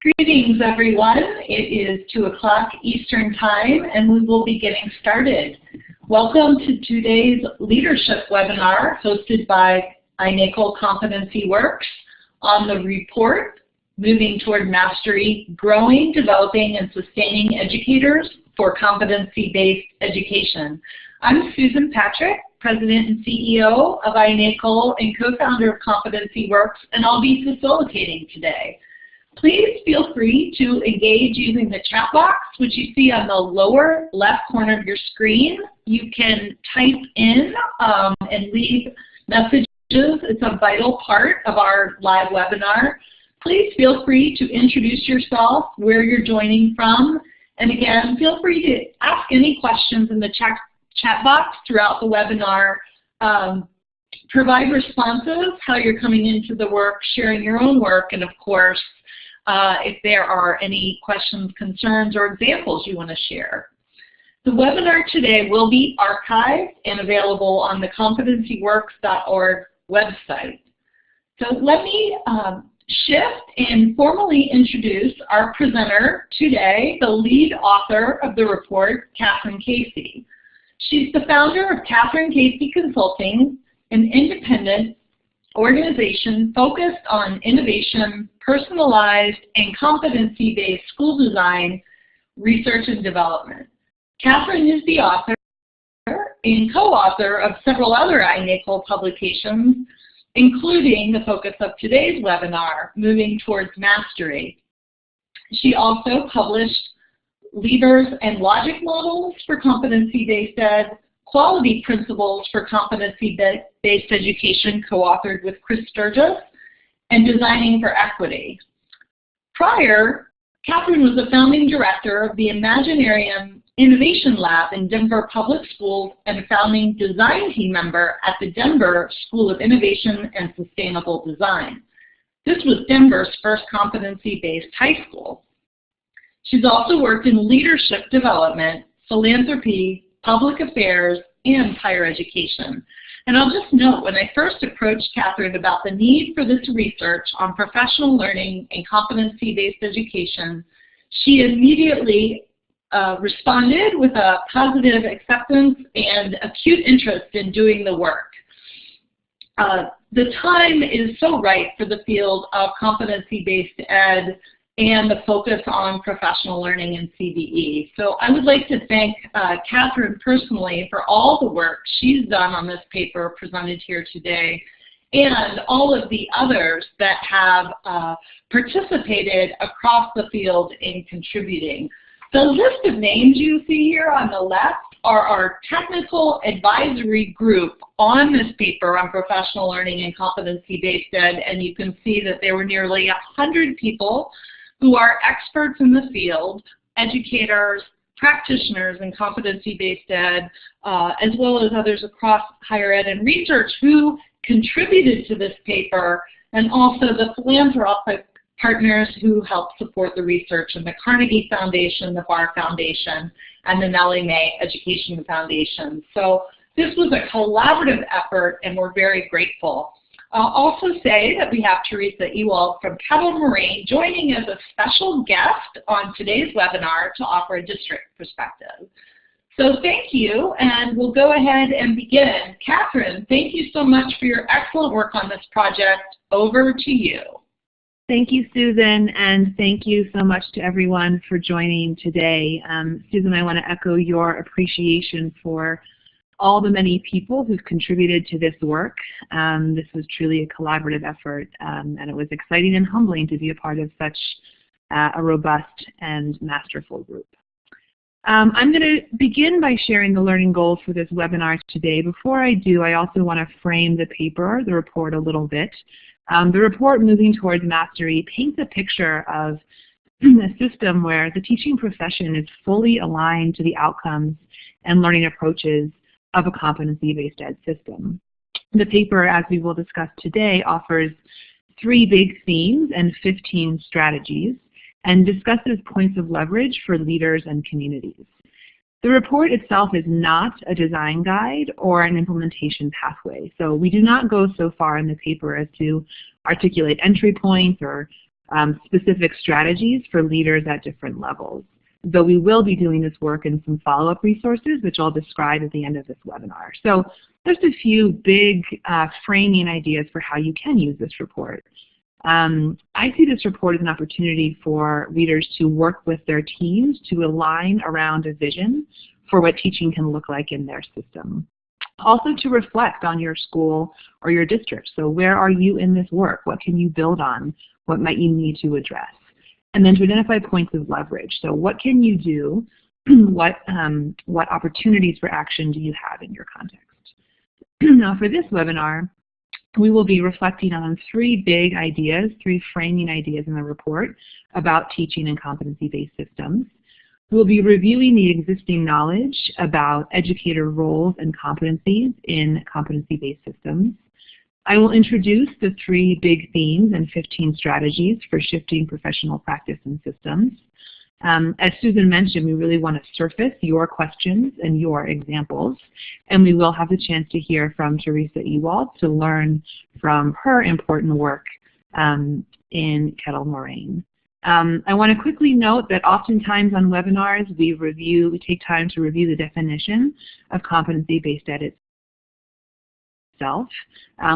Greetings, everyone. It is 2 o'clock Eastern Time, and we will be getting started. Welcome to today's leadership webinar hosted by iNACOL Competency Works on the report, Moving Toward Mastery, Growing, Developing, and Sustaining Educators for Competency-Based Education. I'm Susan Patrick, President and CEO of iNACOL and co-founder of Competency Works, and I'll be facilitating today. Please feel free to engage using the chat box, which you see on the lower left corner of your screen. You can type in and leave messages. It's a vital part of our live webinar. Please feel free to introduce yourself, where you're joining from, and again, feel free to ask any questions in the chat box throughout the webinar. Provide responses, how you're coming into the work, sharing your own work, and of course, if there are any questions, concerns, or examples you want to share. The webinar today will be archived and available on the competencyworks.org website. So let me shift and formally introduce our presenter today, the lead author of the report, Catherine Casey. She's the founder of Catherine Casey Consulting, an independent organization focused on innovation, personalized, and competency-based school design, research, and development. Catherine is the author and co-author of several other iNACOL publications, including the focus of today's webinar, Moving Towards Mastery. She also published Levers and Logic Models for Competency-Based Ed, Quality Principles for Competency-Based Education, co-authored with Chris Sturgis, and Designing for Equity. Prior, Catherine was the founding director of the Imaginarium Innovation Lab in Denver Public Schools and a founding design team member at the Denver School of Innovation and Sustainable Design. This was Denver's first competency-based high school. She's also worked in leadership development, philanthropy, public affairs, and higher education. And I'll just note, when I first approached Catherine about the need for this research on professional learning and competency-based education, she immediately responded with a positive acceptance and acute interest in doing the work. The time is so right for the field of competency-based ed and the focus on professional learning and CBE. So I would like to thank Catherine personally for all the work she's done on this paper presented here today, and all of the others that have participated across the field in contributing. The list of names you see here on the left are our technical advisory group on this paper on professional learning and competency-based ed, and you can see that there were nearly 100 people who are experts in the field, educators, practitioners in competency-based ed, as well as others across higher ed and research who contributed to this paper, and also the philanthropic partners who helped support the research, and the Carnegie Foundation, the Barr Foundation, and the Nellie Mae Education Foundation. So this was a collaborative effort, and we're very grateful. I'll also say that we have Teresa Ewald from Kettle Moraine joining as a special guest on today's webinar to offer a district perspective. So thank you, and we'll go ahead and begin. Catherine, thank you so much for your excellent work on this project. Over to you. Thank you, Susan, and thank you so much to everyone for joining today. Susan, I want to echo your appreciation for all the many people who've contributed to this work. This was truly a collaborative effort, and it was exciting and humbling to be a part of such a robust and masterful group. I'm going to begin by sharing the learning goals for this webinar today. Before I do, I also want to frame the paper, the report, a little bit. The report, Moving Towards Mastery, paints a picture of a system where the teaching profession is fully aligned to the outcomes and learning approaches of a competency-based ed system. The paper, as we will discuss today, offers 3 big themes and 15 strategies, and discusses points of leverage for leaders and communities. The report itself is not a design guide or an implementation pathway, so we do not go so far in the paper as to articulate entry points or specific strategies for leaders at different levels. Though we will be doing this work in some follow-up resources, which I'll describe at the end of this webinar. So there's a few big framing ideas for how you can use this report. I see this report as an opportunity for leaders to work with their teams to align around a vision for what teaching can look like in their system. Also to reflect on your school or your district. So where are you in this work? What can you build on? What might you need to address? And then to identify points of leverage. So what can you do? What opportunities for action do you have in your context? Now for this webinar, we will be reflecting on three big ideas, three framing ideas in the report about teaching and competency-based systems. We'll be reviewing the existing knowledge about educator roles and competencies in competency-based systems. I will introduce the three big themes and 15 strategies for shifting professional practice and systems. As Susan mentioned, we really want to surface your questions and your examples, and we will have the chance to hear from Teresa Ewald to learn from her important work in Kettle Moraine. I want to quickly note that oftentimes on webinars we take time to review the definition of competency-based ed itself.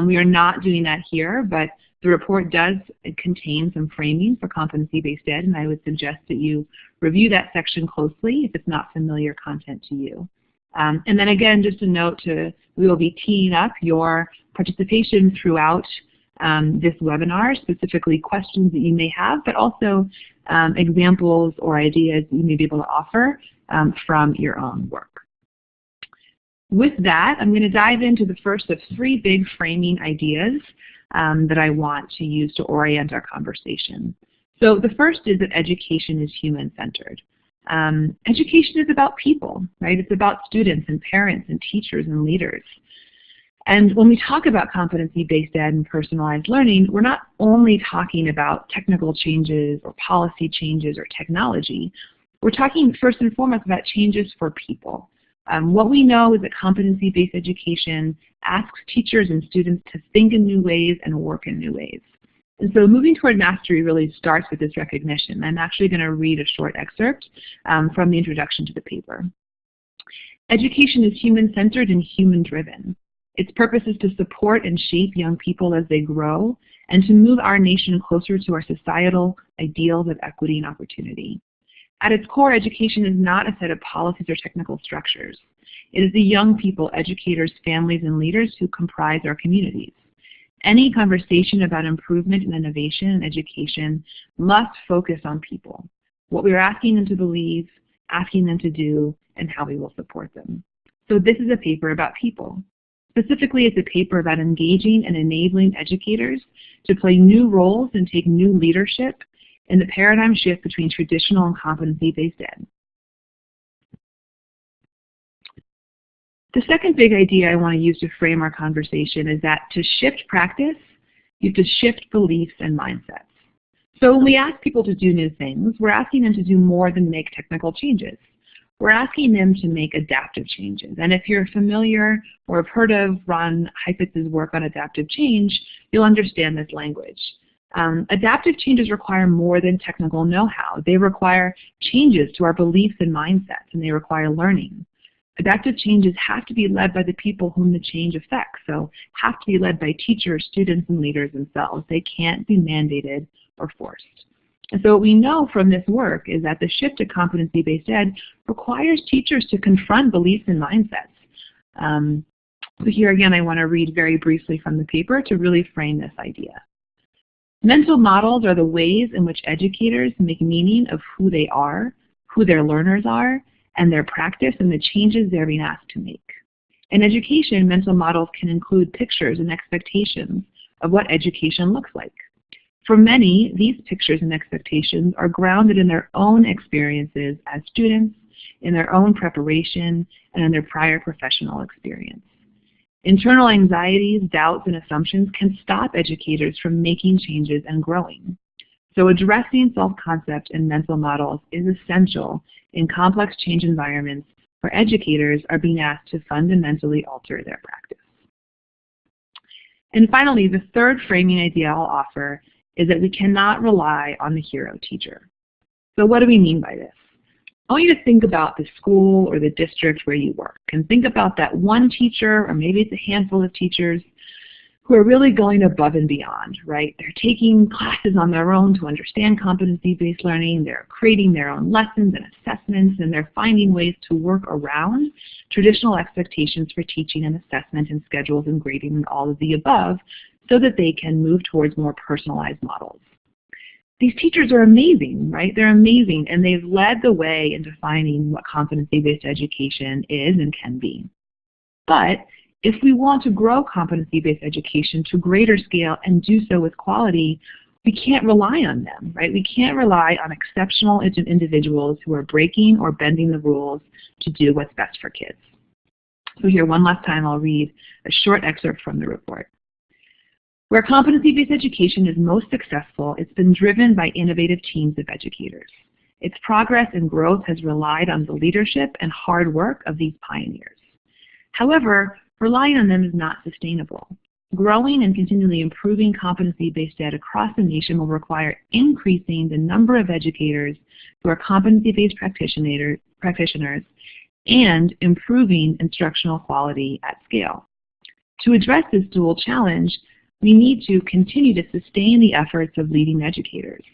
We are not doing that here, but the report does contain some framing for competency-based ed, and I would suggest that you review that section closely if it's not familiar content to you. And then again, just a note we will be teeing up your participation throughout this webinar, specifically questions that you may have, but also examples or ideas you may be able to offer from your own work. With that, I'm going to dive into the first of three big framing ideas that I want to use to orient our conversation. So the first is that education is human-centered. Education is about people, right? It's about students and parents and teachers and leaders. And when we talk about competency-based ed and personalized learning, we're not only talking about technical changes or policy changes or technology. We're talking first and foremost about changes for people. What we know is that competency-based education asks teachers and students to think in new ways and work in new ways. And so moving toward mastery really starts with this recognition. I'm actually going to read a short excerpt from the introduction to the paper. Education is human-centered and human-driven. Its purpose is to support and shape young people as they grow and to move our nation closer to our societal ideals of equity and opportunity. At its core, education is not a set of policies or technical structures. It is the young people, educators, families, and leaders who comprise our communities. Any conversation about improvement and innovation in education must focus on people, what we are asking them to believe, asking them to do, and how we will support them. So this is a paper about people. Specifically, it's a paper about engaging and enabling educators to play new roles and take new leadership in the paradigm shift between traditional and competency-based ed. The second big idea I want to use to frame our conversation is that to shift practice, you have to shift beliefs and mindsets. So when we ask people to do new things, we're asking them to do more than make technical changes. We're asking them to make adaptive changes. And if you're familiar or have heard of Ron Heipitz's work on adaptive change, you'll understand this language. Adaptive changes require more than technical know-how. They require changes to our beliefs and mindsets, and they require learning. Adaptive changes have to be led by the people whom the change affects, so have to be led by teachers, students, and leaders themselves. They can't be mandated or forced. And so what we know from this work is that the shift to competency-based ed requires teachers to confront beliefs and mindsets. So here again, I want to read very briefly from the paper to really frame this idea. Mental models are the ways in which educators make meaning of who they are, who their learners are, and their practice and the changes they're being asked to make. In education, mental models can include pictures and expectations of what education looks like. For many, these pictures and expectations are grounded in their own experiences as students, in their own preparation, and in their prior professional experience. Internal anxieties, doubts, and assumptions can stop educators from making changes and growing. So addressing self-concept and mental models is essential in complex change environments where educators are being asked to fundamentally alter their practice. And finally, the third framing idea I'll offer is that we cannot rely on the hero teacher. So what do we mean by this? I want you to think about the school or the district where you work, and think about that one teacher, or maybe it's a handful of teachers, who are really going above and beyond, right? They're taking classes on their own to understand competency-based learning, they're creating their own lessons and assessments, and they're finding ways to work around traditional expectations for teaching and assessment and schedules and grading and all of the above so that they can move towards more personalized models. These teachers are amazing, right? They're amazing, and they've led the way in defining what competency-based education is and can be. But if we want to grow competency-based education to greater scale and do so with quality, we can't rely on them, right? We can't rely on exceptional individuals who are breaking or bending the rules to do what's best for kids. So here, one last time, I'll read a short excerpt from the report. Where competency-based education is most successful, it's been driven by innovative teams of educators. Its progress and growth has relied on the leadership and hard work of these pioneers. However, relying on them is not sustainable. Growing and continually improving competency-based ed across the nation will require increasing the number of educators who are competency-based practitioners and improving instructional quality at scale. To address this dual challenge, we need to continue to sustain the efforts of leading educators.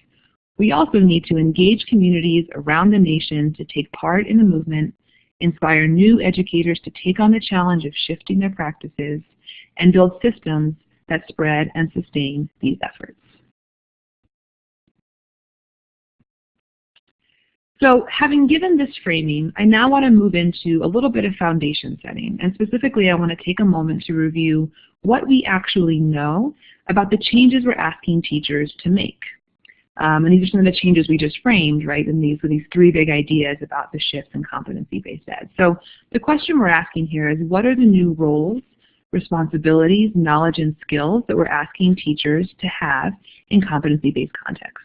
We also need to engage communities around the nation to take part in the movement, inspire new educators to take on the challenge of shifting their practices, and build systems that spread and sustain these efforts. So having given this framing, I now want to move into a little bit of foundation setting, and specifically I want to take a moment to review what we actually know about the changes we're asking teachers to make. And these are some of the changes we just framed, right, and these were these three big ideas about the shifts in competency-based ed. So the question we're asking here is, what are the new roles, responsibilities, knowledge, and skills that we're asking teachers to have in competency-based contexts?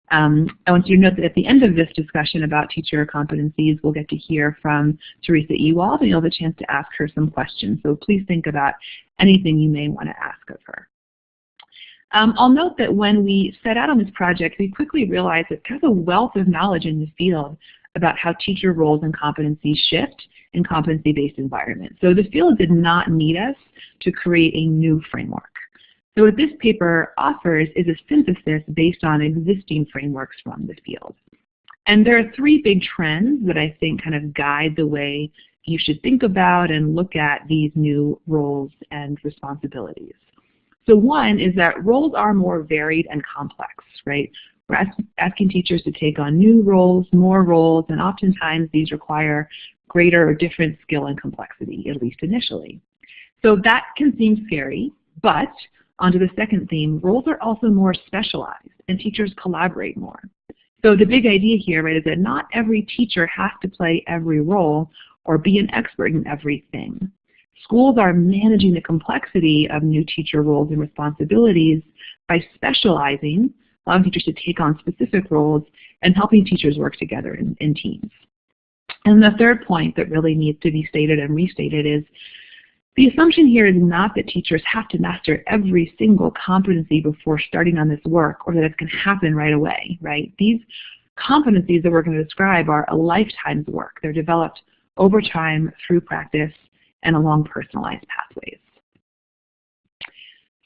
I want you to note that at the end of this discussion about teacher competencies, we'll get to hear from Teresa Ewald, and you'll have a chance to ask her some questions. So please think about anything you may want to ask of her. I'll note that when we set out on this project, we quickly realized that there's a wealth of knowledge in the field about how teacher roles and competencies shift in competency-based environments. So the field did not need us to create a new framework. So what this paper offers is a synthesis based on existing frameworks from the field. And there are three big trends that I think kind of guide the way you should think about and look at these new roles and responsibilities. So one is that roles are more varied and complex, right? We're asking teachers to take on new roles, more roles, and oftentimes these require greater or different skill and complexity, at least initially. So that can seem scary, but onto the second theme, roles are also more specialized and teachers collaborate more. So the big idea here, right, is that not every teacher has to play every role or be an expert in everything. Schools are managing the complexity of new teacher roles and responsibilities by specializing, allowing teachers to take on specific roles, and helping teachers work together in teams. And the third point that really needs to be stated and restated is the assumption here is not that teachers have to master every single competency before starting on this work, or that it's going to happen right away, right? These competencies that we're going to describe are a lifetime's work. They're developed over time through practice and along personalized pathways.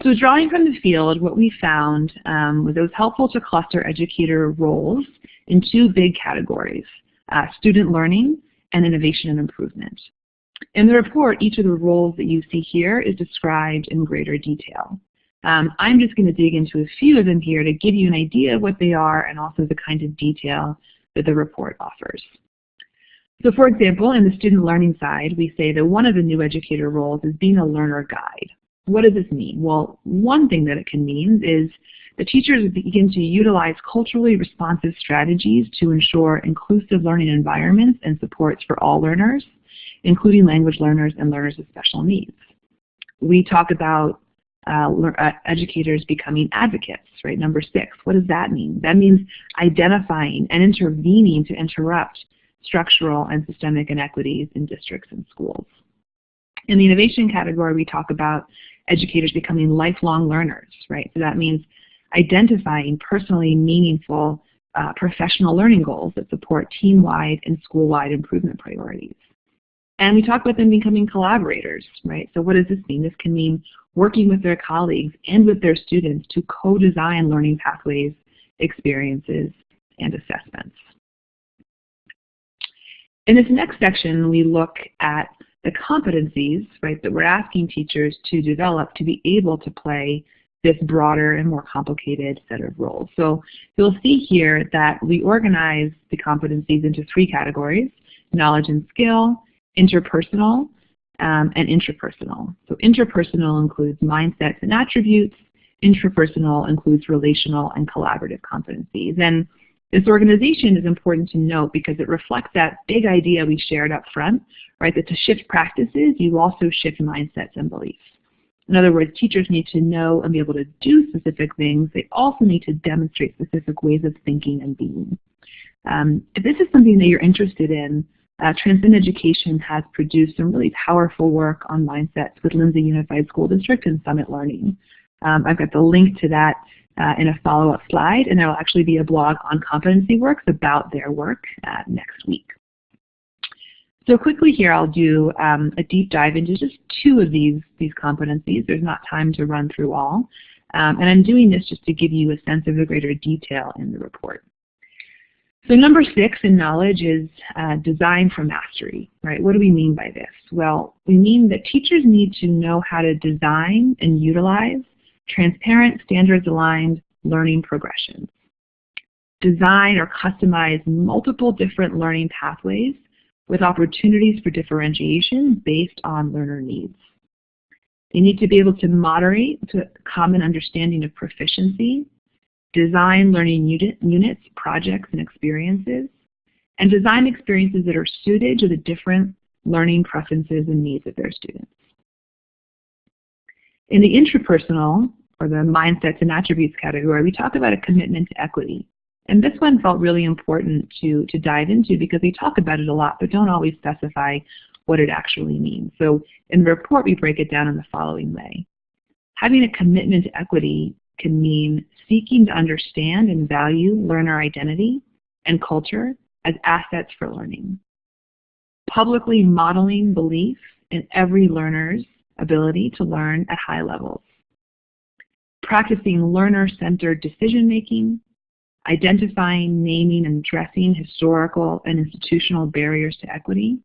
So drawing from the field, what we found was it was helpful to cluster educator roles in two big categories, student learning and innovation and improvement. In the report, each of the roles that you see here is described in greater detail. I'm just going to dig into a few of them here to give you an idea of what they are and also the kind of detail that the report offers. So for example, in the student learning side, we say that one of the new educator roles is being a learner guide. What does this mean? Well, one thing that it can mean is the teachers begin to utilize culturally responsive strategies to ensure inclusive learning environments and supports for all learners, including language learners and learners with special needs. We talk about educators becoming advocates, right? Number 6, what does that mean? That means identifying and intervening to interrupt structural and systemic inequities in districts and schools. In the innovation category, we talk about educators becoming lifelong learners, right? So that means identifying personally meaningful professional learning goals that support team-wide and school-wide improvement priorities. And we talk about them becoming collaborators, right? So what does this mean? This can mean working with their colleagues and with their students to co-design learning pathways, experiences, and assessments. In this next section, we look at the competencies, right, that we're asking teachers to develop to be able to play this broader and more complicated set of roles. So you'll see here that we organize the competencies into 3 categories: knowledge and skill, interpersonal, and intrapersonal. So interpersonal includes mindsets and attributes. Intrapersonal includes relational and collaborative competencies. And this organization is important to note because it reflects that big idea we shared up front, right, that to shift practices, you also shift mindsets and beliefs. In other words, teachers need to know and be able to do specific things. They also need to demonstrate specific ways of thinking and being. If this is something that you're interested in, Transcend Education has produced some really powerful work on mindsets with Lindsay Unified School District and Summit Learning. I've got the link to that in a follow-up slide, and there will actually be a blog on competency works about their work next week. So quickly here, I'll do a deep dive into just 2 of these competencies. There's not time to run through all. And I'm doing this just to give you a sense of the greater detail in the report. So number 6 in knowledge is design for mastery, right? What do we mean by this? Well, we mean that teachers need to know how to design and utilize transparent, standards-aligned learning progressions. Design or customize multiple different learning pathways with opportunities for differentiation based on learner needs. They need to be able to moderate to common understanding of proficiency, design learning units, projects, and experiences, and design experiences that are suited to the different learning preferences and needs of their students. In the intrapersonal, or the mindsets and attributes category, we talk about a commitment to equity. And this one felt really important to dive into because they talk about it a lot, but don't always specify what it actually means. So in the report, we break it down in the following way. Having a commitment to equity can mean seeking to understand and value learner identity and culture as assets for learning. Publicly modeling belief in every learner's ability to learn at high levels. Practicing learner-centered decision-making, identifying, naming, and addressing historical and institutional barriers to equity,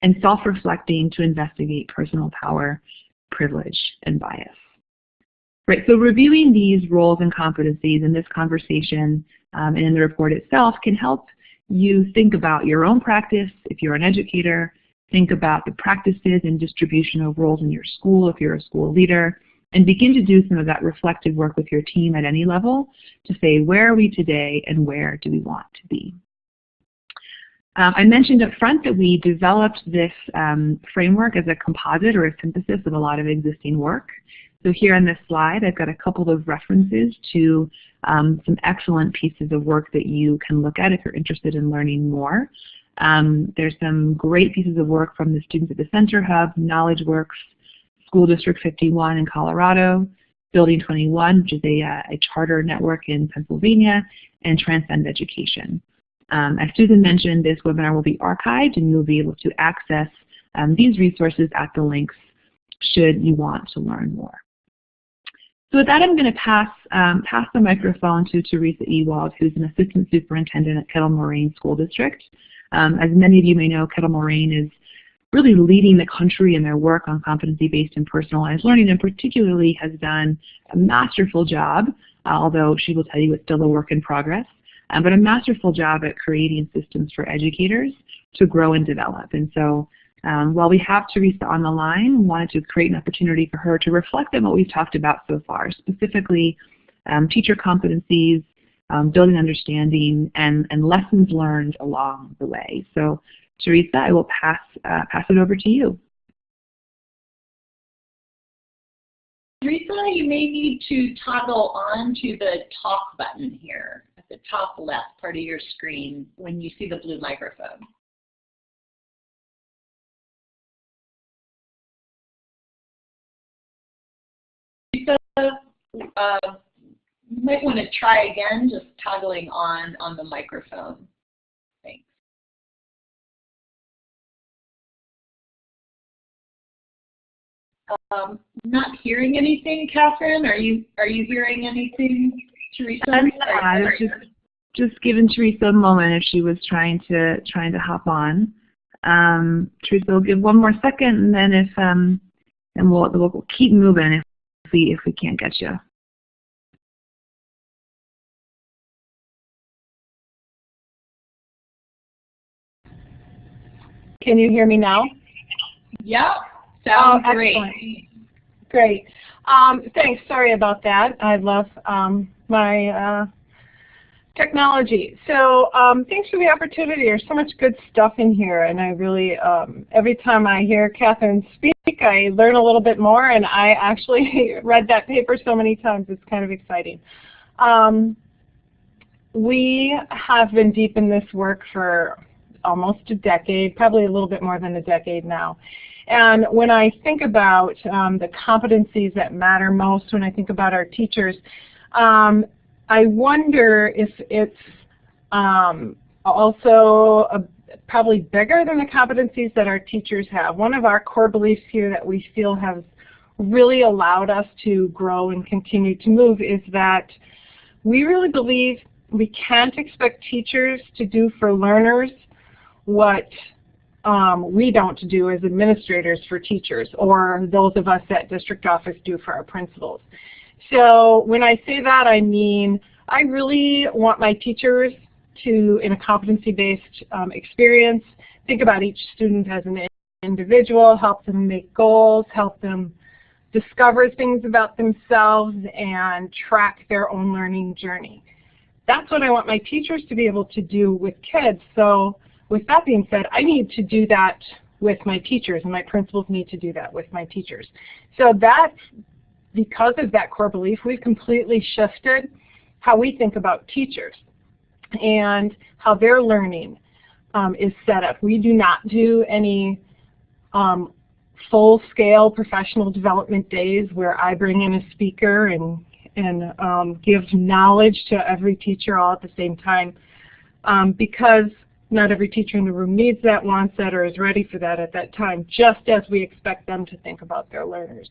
and self-reflecting to investigate personal power, privilege, and bias. Right, so reviewing these roles and competencies in this conversation and in the report itself can help you think about your own practice if you're an educator, think about the practices and distribution of roles in your school if you're a school leader, and begin to do some of that reflective work with your team at any level to say, where are we today and where do we want to be? I mentioned up front that we developed this framework as a composite or a synthesis of a lot of existing work. So here on this slide, I've got a couple of references to some excellent pieces of work that you can look at if you're interested in learning more. There's some great pieces of work from the Students at the Center Hub, Knowledge Works, School District 51 in Colorado, Building 21, which is a charter network in Pennsylvania, and Transcend Education. As Susan mentioned, this webinar will be archived and you'll be able to access these resources at the links should you want to learn more. So with that, I'm going to pass the microphone to Teresa Ewald, who's an Assistant Superintendent at Kettle Moraine School District. As many of you may know, Kettle Moraine is really leading the country in their work on competency-based and personalized learning, and particularly has done a masterful job, although she will tell you it's still a work in progress, but a masterful job at creating systems for educators to grow and develop. And so while we have Teresa on the line, wanted to create an opportunity for her to reflect on what we've talked about so far, specifically teacher competencies, building understanding, and lessons learned along the way. So Teresa, I will pass it over to you. Teresa, you may need to toggle on to the talk button here at the top left part of your screen when you see the blue microphone. Teresa, You might want to try again, just toggling on the microphone. Thanks. Not hearing anything, Catherine. Are you hearing anything, Teresa? I'm not. Just giving Teresa a moment if she was trying to hop on. Teresa, we'll give one more second, and then if and we'll keep moving if we can't get you. Can you hear me now? Yep. Sounds great. Excellent. Great. Thanks. Sorry about that. I love my technology. So thanks for the opportunity. There's so much good stuff in here, and I really, every time I hear Catherine speak, I learn a little bit more, and I actually read that paper so many times. It's kind of exciting. We have been deep in this work for almost a decade, probably a little bit more than a decade now. And when I think about the competencies that matter most, when I think about our teachers, I wonder if it's also probably bigger than the competencies that our teachers have. One of our core beliefs here that we feel has really allowed us to grow and continue to move is that we really believe we can't expect teachers to do for learners what we don't do as administrators for teachers, or those of us at district office do for our principals. So when I say that, I mean I really want my teachers to, in a competency-based experience, think about each student as an individual, help them make goals, help them discover things about themselves, and track their own learning journey. That's what I want my teachers to be able to do with kids. So with that being said, I need to do that with my teachers, and my principals need to do that with my teachers. So that's because of that core belief, we've completely shifted how we think about teachers and how their learning is set up. We do not do any full-scale professional development days where I bring in a speaker and give knowledge to every teacher all at the same time, because not every teacher in the room needs that, wants that, or is ready for that at that time, just as we expect them to think about their learners.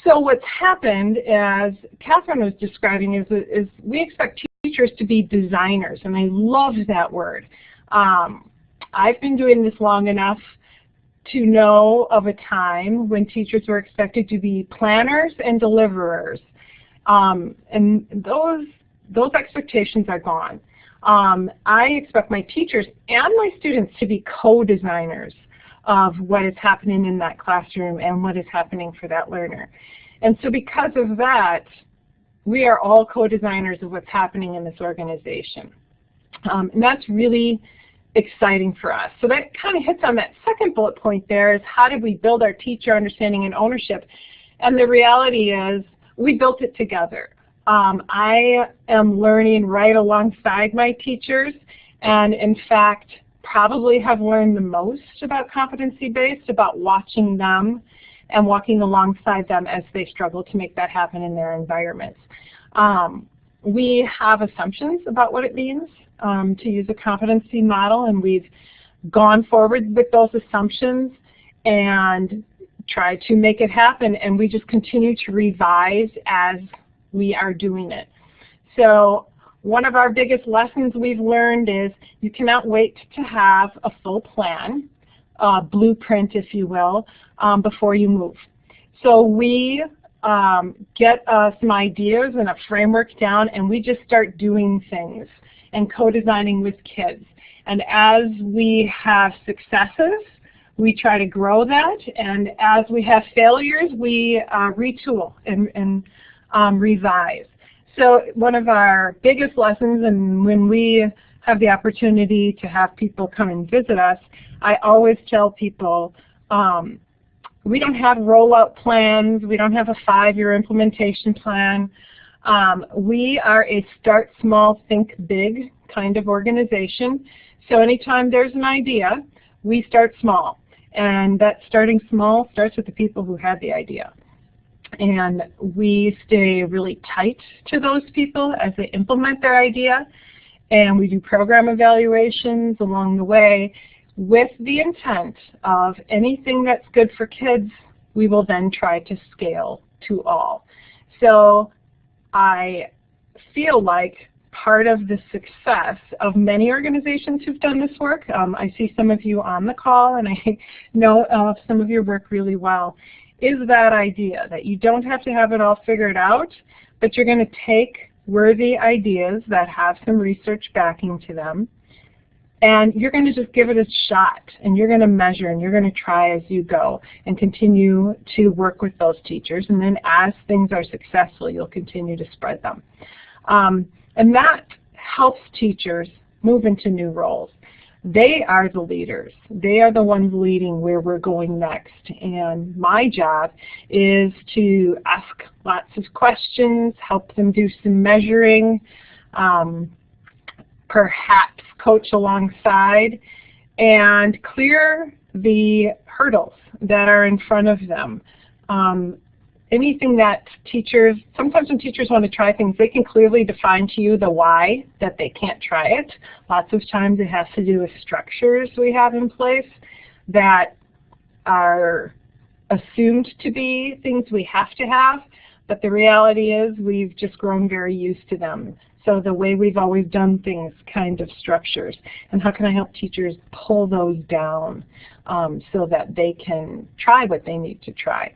So what's happened, as Catherine was describing, is we expect teachers to be designers, and I love that word. I've been doing this long enough to know of a time when teachers were expected to be planners and deliverers, and those expectations are gone. I expect my teachers and my students to be co-designers of what is happening in that classroom and what is happening for that learner. And so because of that, we are all co-designers of what's happening in this organization. And that's really exciting for us. So that kind of hits on that second bullet point there, is how did we build our teacher understanding and ownership? And the reality is we built it together. I am learning right alongside my teachers, and in fact probably have learned the most about competency-based, about watching them and walking alongside them as they struggle to make that happen in their environments. We have assumptions about what it means to use a competency model, and we've gone forward with those assumptions and tried to make it happen, and we just continue to revise as we are doing it. So one of our biggest lessons we've learned is you cannot wait to have a full plan, blueprint if you will, before you move. So we get some ideas and a framework down, and we just start doing things and co-designing with kids. And as we have successes, we try to grow that, and as we have failures, we retool and revise. So one of our biggest lessons, and when we have the opportunity to have people come and visit us, I always tell people we don't have rollout plans, we don't have a 5-year implementation plan. We are a start small, think big kind of organization. So anytime there's an idea, we start small. And that starting small starts with the people who had the idea. And we stay really tight to those people as they implement their idea. And we do program evaluations along the way with the intent of anything that's good for kids, we will then try to scale to all. So I feel like part of the success of many organizations who've done this work, I see some of you on the call and I know some of your work really well, is that idea that you don't have to have it all figured out, but you're going to take worthy ideas that have some research backing to them, and you're going to just give it a shot, and you're going to measure, and you're going to try as you go, and continue to work with those teachers, and then as things are successful, you'll continue to spread them. And that helps teachers move into new roles. They are the leaders. They are the ones leading where we're going next. And my job is to ask lots of questions, help them do some measuring, perhaps coach alongside, and clear the hurdles that are in front of them. Anything that teachers, sometimes when teachers want to try things, they can clearly define to you the why that they can't try it. Lots of times it has to do with structures we have in place that are assumed to be things we have to have, but the reality is we've just grown very used to them. So the way we've always done things kind of structures. And how can I help teachers pull those down so that they can try what they need to try?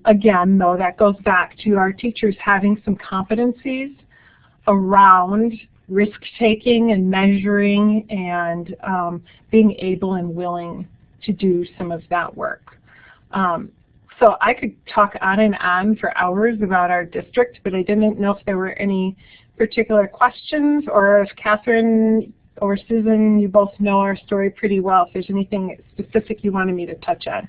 Again, though, that goes back to our teachers having some competencies around risk-taking and measuring and being able and willing to do some of that work. So I could talk on and on for hours about our district, but I didn't know if there were any particular questions, or if Catherine or Susan, you both know our story pretty well, if there's anything specific you wanted me to touch on.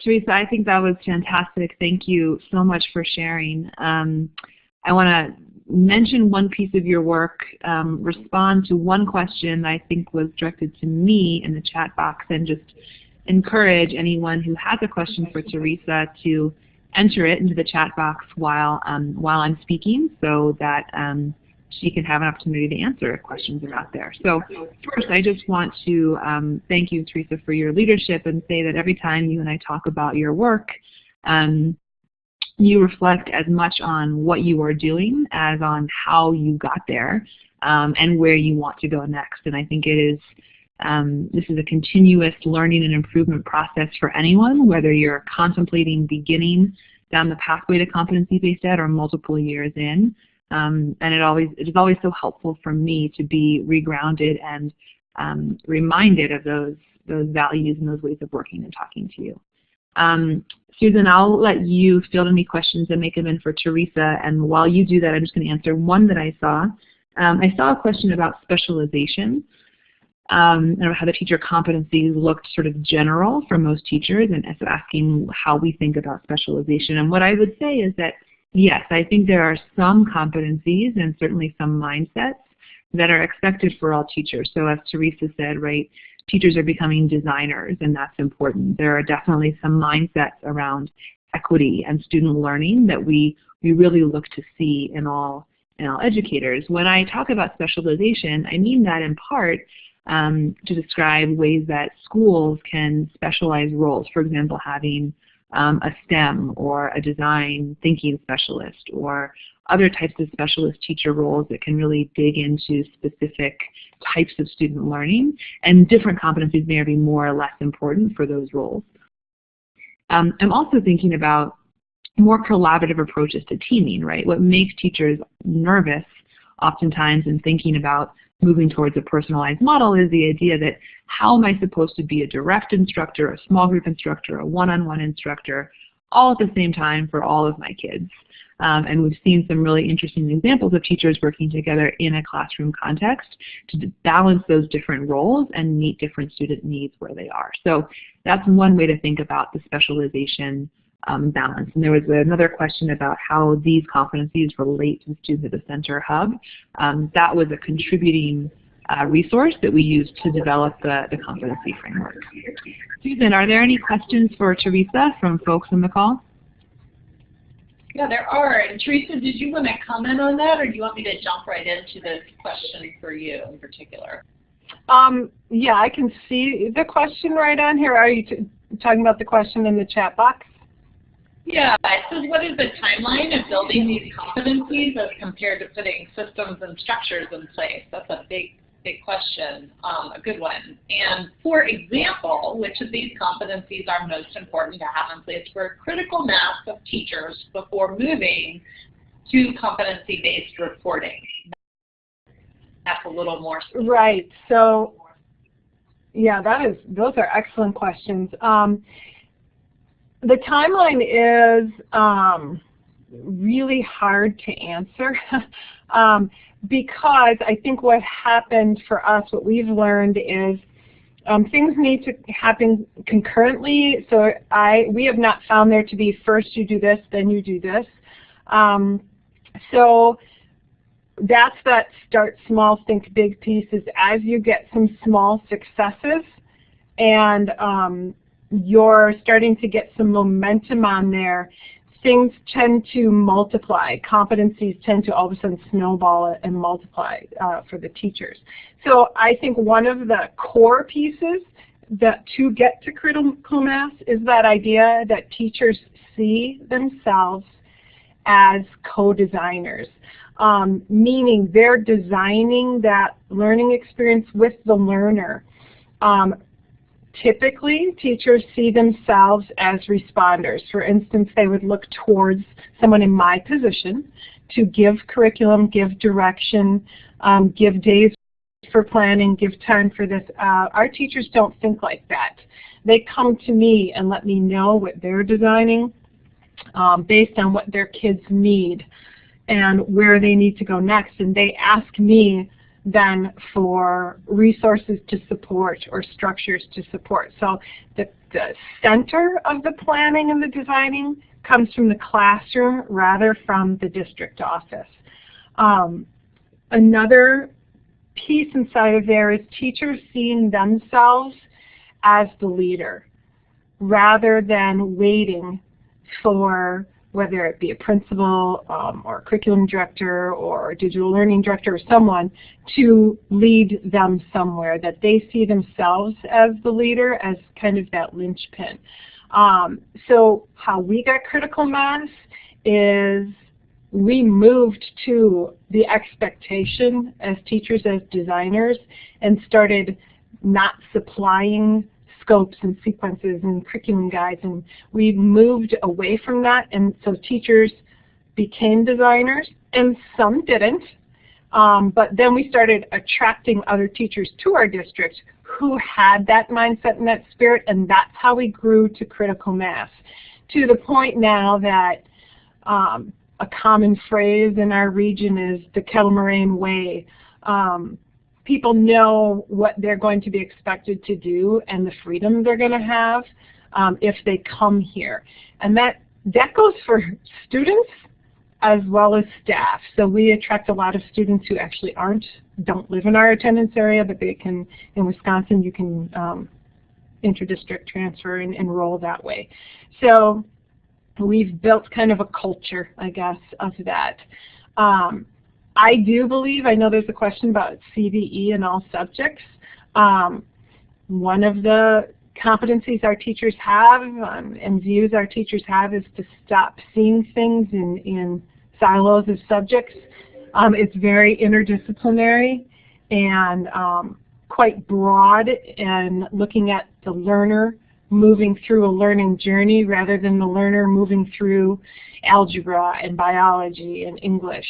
Teresa, I think that was fantastic. Thank you so much for sharing. I want to mention one piece of your work, respond to one question I think was directed to me in the chat box, and just encourage anyone who has a question for Teresa to enter it into the chat box while I'm speaking, so that she can have an opportunity to answer if questions are out there. So first, I just want to thank you, Teresa, for your leadership, and say that every time you and I talk about your work, you reflect as much on what you are doing as on how you got there and where you want to go next. And I think it is this is a continuous learning and improvement process for anyone, whether you're contemplating beginning down the pathway to competency-based ed or multiple years in. And it is always so helpful for me to be regrounded and reminded of those values and those ways of working and talking to you. Susan, I'll let you field any questions and make them in for Teresa, and while you do that, I'm just going to answer one that I saw. I saw a question about specialization, and how the teacher competencies looked sort of general for most teachers, and so asking how we think about specialization. And what I would say is that yes, I think there are some competencies and certainly some mindsets that are expected for all teachers. So as Teresa said, right, teachers are becoming designers, and that's important. There are definitely some mindsets around equity and student learning that we really look to see in all educators. When I talk about specialization, I mean that in part to describe ways that schools can specialize roles. For example, having a STEM or a design thinking specialist, or other types of specialist teacher roles that can really dig into specific types of student learning, and different competencies may be more or less important for those roles. I'm also thinking about more collaborative approaches to teaming, right? What makes teachers nervous oftentimes in thinking about moving towards a personalized model is the idea that how am I supposed to be a direct instructor, a small group instructor, a one-on-one instructor, all at the same time for all of my kids. And we've seen some really interesting examples of teachers working together in a classroom context to balance those different roles and meet different student needs where they are. So that's one way to think about the specialization balance. And there was another question about how these competencies relate to the Student at the Center Hub. That was a contributing resource that we use to develop the competency framework. Susan, are there any questions for Teresa from folks on the call? Yeah, there are. And Teresa, did you want to comment on that, or do you want me to jump right into this question for you in particular? Yeah, I can see the question right on here. Are you talking about the question in the chat box? Yeah, it says, what is the timeline of building these competencies as compared to putting systems and structures in place? That's a big question, a good one. And for example, which of these competencies are most important to have in place for a critical mass of teachers before moving to competency-based reporting? That's a little more specific. Right. So, yeah, those are excellent questions. The timeline is really hard to answer because I think what happened for us, what we've learned is things need to happen concurrently. So we have not found there to be first you do this, then you do this. So that's that start small, think big piece is as you get some small successes and you're starting to get some momentum on there, things tend to multiply. Competencies tend to all of a sudden snowball and multiply for the teachers. So I think one of the core pieces that to get to critical mass is that idea that teachers see themselves as co-designers, meaning they're designing that learning experience with the learner. Typically, teachers see themselves as responders. For instance, they would look towards someone in my position to give curriculum, give direction, give days for planning, give time for this. Our teachers don't think like that. They come to me and let me know what they're designing based on what their kids need and where they need to go next. And they ask me then for resources to support or structures to support. So the center of the planning and the designing comes from the classroom rather from the district office. Another piece inside of there is teachers seeing themselves as the leader rather than waiting for whether it be a principal or a curriculum director or a digital learning director or someone to lead them somewhere, that they see themselves as the leader, as kind of that linchpin. So how we got critical mass is we moved to the expectation as teachers, as designers, and started not supplying scopes and sequences and curriculum guides, and we moved away from that, and so teachers became designers, and some didn't, but then we started attracting other teachers to our district who had that mindset and that spirit, and that's how we grew to critical mass, to the point now that a common phrase in our region is the Kettle Moraine way. People know what they're going to be expected to do and the freedom they're going to have if they come here. And that goes for students as well as staff. So we attract a lot of students who actually don't live in our attendance area, but they can, in Wisconsin, you can inter-district transfer and enroll that way. So we've built kind of a culture, I guess, of that. I do believe, I know there's a question about CBE in all subjects. One of the competencies our teachers have and views our teachers have is to stop seeing things in silos of subjects. It's very interdisciplinary and quite broad and looking at the learner moving through a learning journey rather than the learner moving through algebra and biology and English.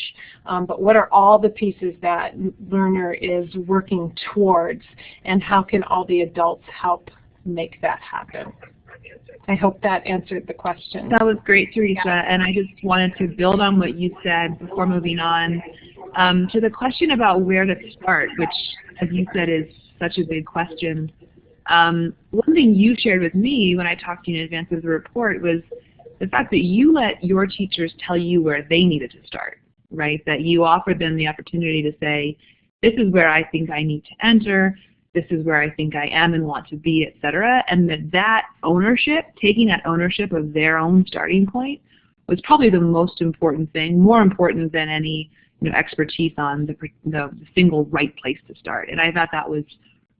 But what are all the pieces that learner is working towards, and how can all the adults help make that happen? I hope that answered the question. That was great, Teresa, and I just wanted to build on what you said before moving on to the question about where to start, which, as you said, is such a big question. One thing you shared with me when I talked to you in advance of the report was the fact that you let your teachers tell you where they needed to start, right? That you offered them the opportunity to say, this is where I think I need to enter, this is where I think I am and want to be, etc. And that ownership, taking that ownership of their own starting point, was probably the most important thing, more important than any expertise on the single right place to start. And I thought that was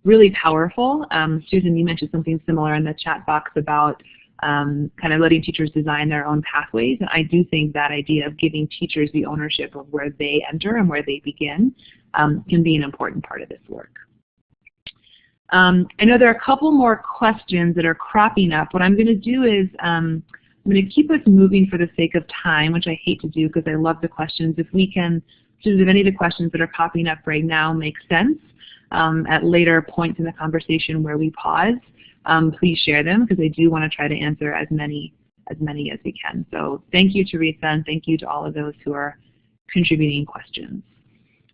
really powerful. Susan, you mentioned something similar in the chat box about kind of letting teachers design their own pathways. And I do think that idea of giving teachers the ownership of where they enter and where they begin can be an important part of this work. I know there are a couple more questions that are cropping up. What I'm going to do is I'm going to keep us moving for the sake of time, which I hate to do because I love the questions. If we can, if any of the questions that are popping up right now make sense at later points in the conversation where we pause, please share them because I do want to try to answer as many as we can. So thank you, Teresa, and thank you to all of those who are contributing questions.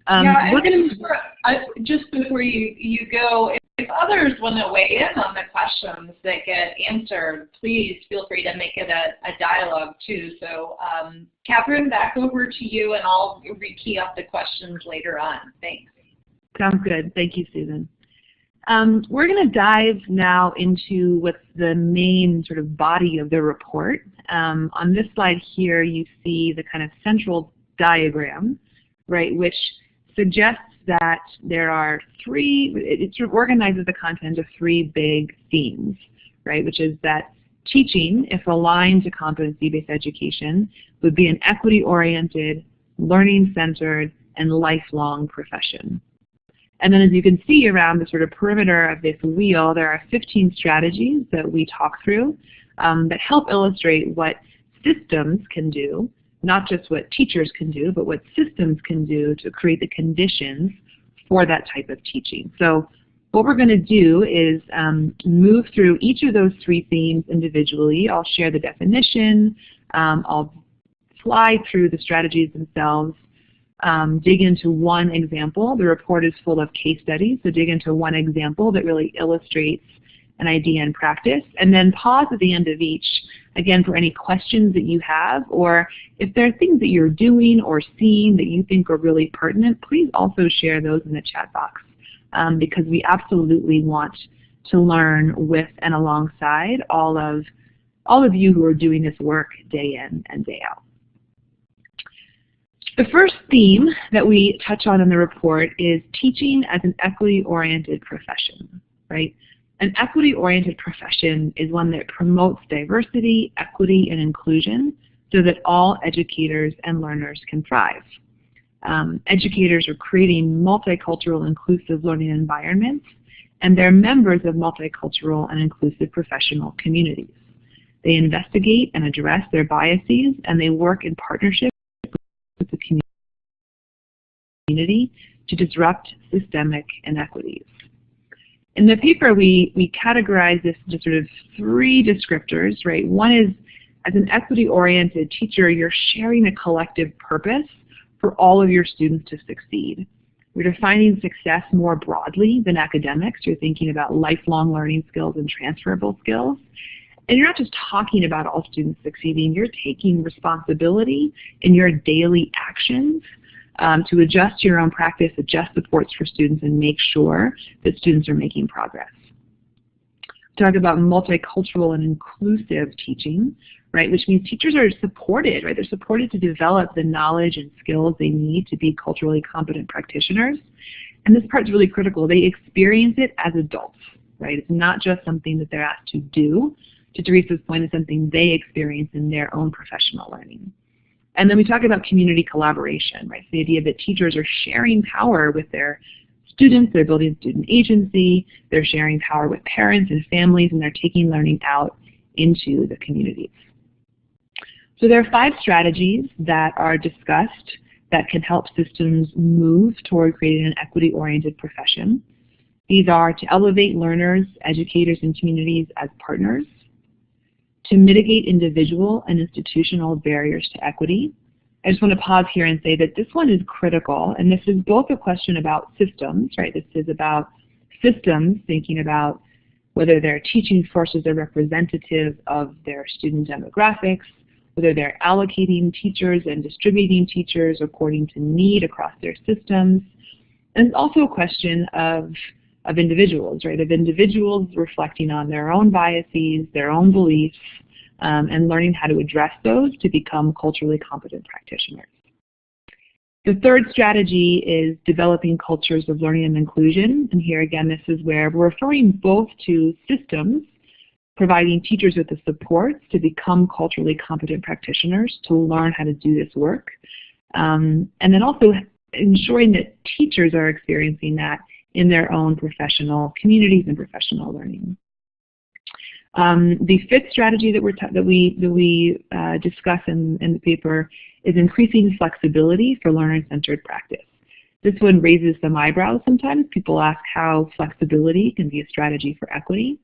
We're going to, just before you go, if others want to weigh in on the questions that get answered, please feel free to make it a dialogue too. So Catherine, back over to you, and I'll re-key up the questions later on. Thanks. Sounds good. Thank you, Susan. We're going to dive now into what's the main sort of body of the report. On this slide here, you see the kind of central diagram, right, which suggests that there are it sort of organizes the content of three big themes, right, which is that teaching, if aligned to competency-based education, would be an equity-oriented, learning-centered, and lifelong profession. And then as you can see around the sort of perimeter of this wheel, there are 15 strategies that we talk through that help illustrate what systems can do, not just what teachers can do, but what systems can do to create the conditions for that type of teaching. So what we're going to do is move through each of those three themes individually. I'll share the definition, I'll fly through the strategies themselves, dig into one example. The report is full of case studies, so dig into one example that really illustrates an idea in practice, and then pause at the end of each, again, for any questions that you have, or if there are things that you're doing or seeing that you think are really pertinent, please also share those in the chat box, because we absolutely want to learn with and alongside all of you who are doing this work day in and day out. The first theme that we touch on in the report is teaching as an equity-oriented profession, right? An equity-oriented profession is one that promotes diversity, equity, and inclusion so that all educators and learners can thrive. Educators are creating multicultural, inclusive learning environments, and they're members of multicultural and inclusive professional communities. They investigate and address their biases, and they work in partnership with the community to disrupt systemic inequities. In the paper, we categorize this into sort of three descriptors, right? One is, as an equity-oriented teacher, you're sharing a collective purpose for all of your students to succeed. You're defining success more broadly than academics. You're thinking about lifelong learning skills and transferable skills. And you're not just talking about all students succeeding, you're taking responsibility in your daily actions to adjust your own practice, adjust supports for students, and make sure that students are making progress. Talk about multicultural and inclusive teaching, right, which means teachers are supported, right? They're supported to develop the knowledge and skills they need to be culturally competent practitioners. And this part's really critical. They experience it as adults, right? It's not just something that they're asked to do. To Teresa's point, it's something they experience in their own professional learning. And then we talk about community collaboration, right? So the idea that teachers are sharing power with their students, they're building student agency, they're sharing power with parents and families, and they're taking learning out into the communities. So there are 5 strategies that are discussed that can help systems move toward creating an equity-oriented profession. These are to elevate learners, educators, and communities as partners, to mitigate individual and institutional barriers to equity. I just want to pause here and say that this one is critical, and this is both a question about systems, right? This is about systems, thinking about whether their teaching sources are representative of their student demographics, whether they're allocating teachers and distributing teachers according to need across their systems, And it's also a question of individuals, right? Of individuals reflecting on their own biases, their own beliefs, and learning how to address those to become culturally competent practitioners. The third strategy is developing cultures of learning and inclusion. And here again, this is where we're referring both to systems, providing teachers with the supports to become culturally competent practitioners, to learn how to do this work, and then also ensuring that teachers are experiencing that in their own professional communities and professional learning. The fifth strategy that we discuss in the paper is increasing flexibility for learner-centered practice. This one raises some eyebrows sometimes. People ask how flexibility can be a strategy for equity.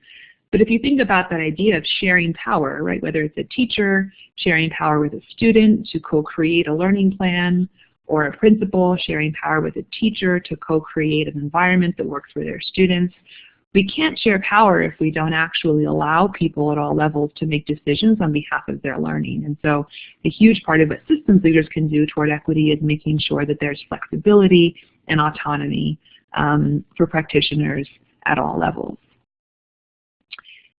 But if you think about that idea of sharing power, right, whether it's a teacher sharing power with a student to co-create a learning plan, or a principal sharing power with a teacher to co-create an environment that works for their students, we can't share power if we don't actually allow people at all levels to make decisions on behalf of their learning. And so a huge part of what systems leaders can do toward equity is making sure that there's flexibility and autonomy for practitioners at all levels.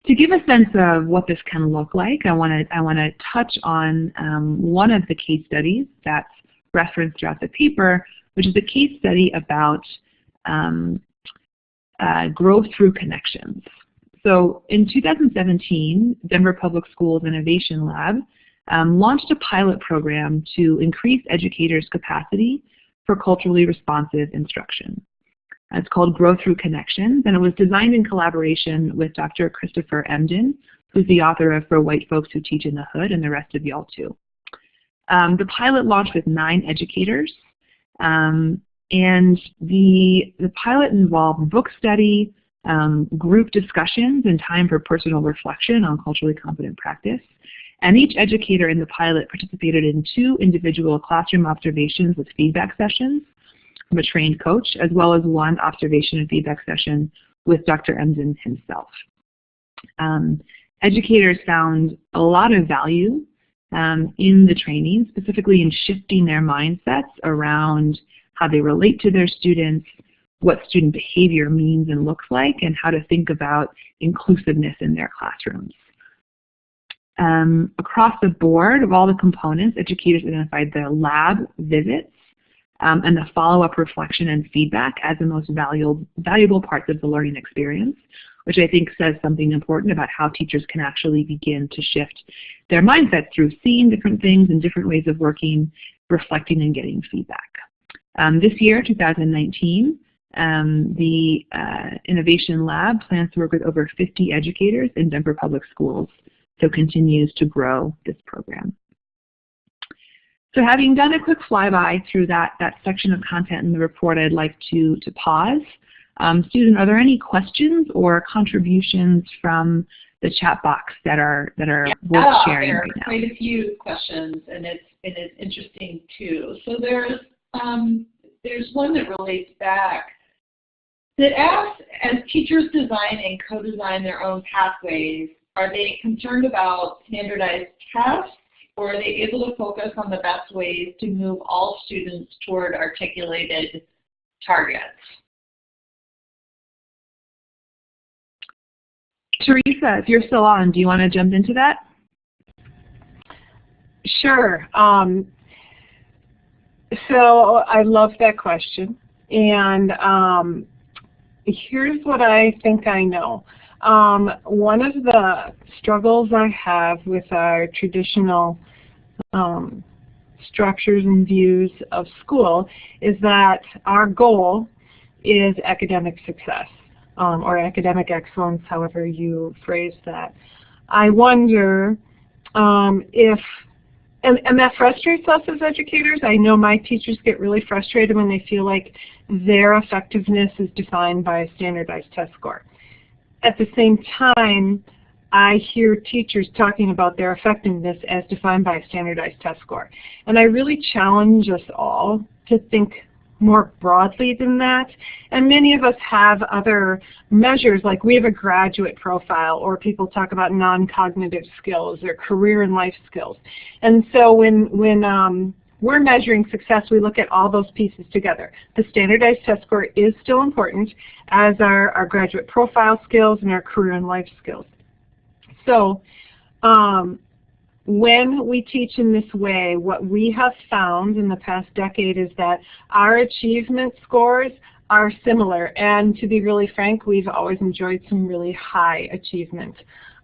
To give a sense of what this can look like, I want to touch on one of the case studies that's referenced throughout the paper, which is a case study about growth through connections. So in 2017, Denver Public Schools Innovation Lab launched a pilot program to increase educators' capacity for culturally responsive instruction. It's called Growth Through Connections, and it was designed in collaboration with Dr. Christopher Emden, who's the author of For White Folks Who Teach in the Hood, and the rest of y'all too. The pilot launched with 9 educators, and the pilot involved book study, group discussions, and time for personal reflection on culturally competent practice. And each educator in the pilot participated in 2 individual classroom observations with feedback sessions from a trained coach, as well as 1 observation and feedback session with Dr. Emden himself. Educators found a lot of value in the training, specifically in shifting their mindsets around how they relate to their students, what student behavior means and looks like, and how to think about inclusiveness in their classrooms. Across the board of all the components, educators identified the lab visits and the follow-up reflection and feedback as the most valuable parts of the learning experience, which I think says something important about how teachers can actually begin to shift their mindset through seeing different things and different ways of working, reflecting, and getting feedback. This year, 2019, the Innovation Lab plans to work with over 50 educators in Denver Public Schools, so continues to grow this program. So having done a quick flyby through that section of content in the report, I'd like to pause. Susan, are there any questions or contributions from the chat box that are worth sharing right now? There are quite a few questions, and it is interesting too. So there's one that relates back that asks, as teachers design and co-design their own pathways, are they concerned about standardized tests, or are they able to focus on the best ways to move all students toward articulated targets? Teresa, if you're still on, do you want to jump into that? Sure. So I love that question. And here's what I think I know. One of the struggles I have with our traditional structures and views of school is that our goal is academic success, or academic excellence, however you phrase that. I wonder if, and that frustrates us as educators. I know my teachers get really frustrated when they feel like their effectiveness is defined by a standardized test score. At the same time, I hear teachers talking about their effectiveness as defined by a standardized test score. And I really challenge us all to think more broadly than that. And many of us have other measures, like we have a graduate profile, or people talk about non-cognitive skills or career and life skills. And so when we're measuring success, we look at all those pieces together. The standardized test score is still important, as are our graduate profile skills and our career and life skills. So when we teach in this way, what we have found in the past decade is that our achievement scores are similar, and to be really frank, we've always enjoyed some really high achievement.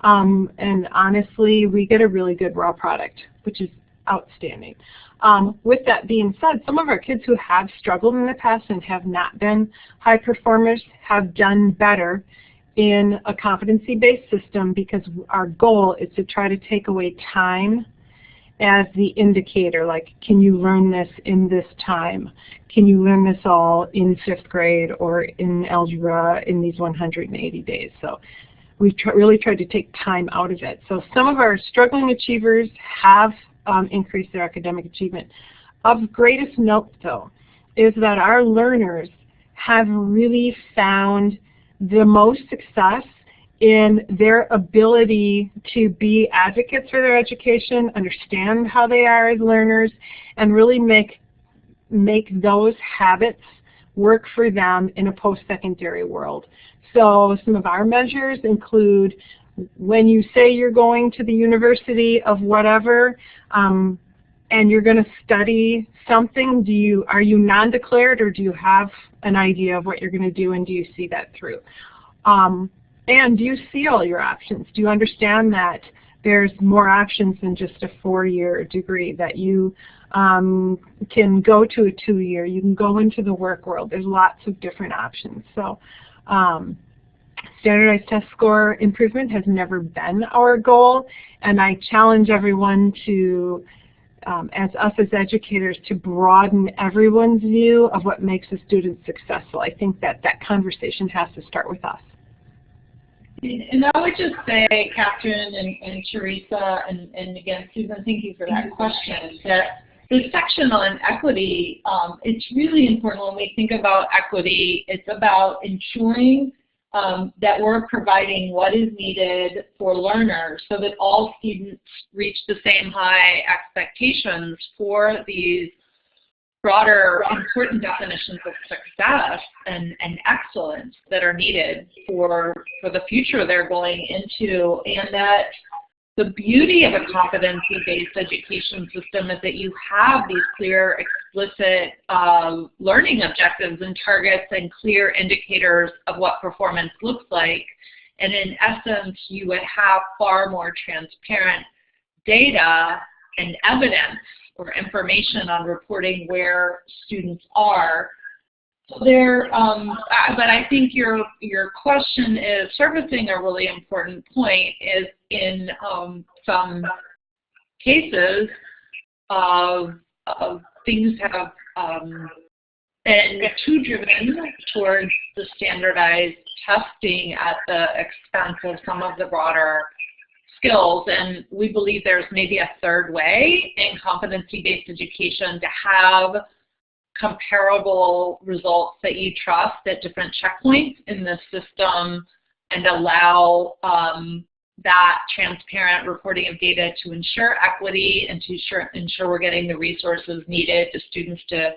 And honestly, we get a really good raw product, which is outstanding. With that being said, some of our kids who have struggled in the past and have not been high performers have done better in a competency-based system, because our goal is to try to take away time as the indicator. Like, can you learn this in this time? Can you learn this all in 5th grade or in algebra in these 180 days? So we've really tried to take time out of it. So some of our struggling achievers have increased their academic achievement. Of greatest note, though, is that our learners have really found the most success in their ability to be advocates for their education, understand how they are as learners, and really make those habits work for them in a post-secondary world. So some of our measures include, when you say you're going to the university of whatever, and you're going to study something, are you non-declared, or do you have an idea of what you're going to do, and do you see that through? And do you see all your options? Do you understand that there's more options than just a 4-year degree, that you can go to a 2-year, you can go into the work world. There's lots of different options. So standardized test score improvement has never been our goal, and I challenge everyone to, as us as educators, to broaden everyone's view of what makes a student successful. I think that conversation has to start with us. And I would just say, Catherine and Teresa, and again, Susan, thank you for that question, that the section on equity, it's really important when we think about equity. It's about ensuring that we're providing what is needed for learners so that all students reach the same high expectations for these broader, important definitions of success and excellence that are needed for the future they're going into. And that the beauty of a competency-based education system is that you have these clear, explicit learning objectives and targets and clear indicators of what performance looks like. And in essence, you would have far more transparent data and evidence or information on reporting where students are. So there, but I think your question is surfacing a really important point. Is in some cases of things have been too driven towards the standardized testing at the expense of some of the broader skills, and we believe there's maybe a third way in competency-based education to have comparable results that you trust at different checkpoints in the system, and allow that transparent reporting of data to ensure equity and to ensure we're getting the resources needed to students to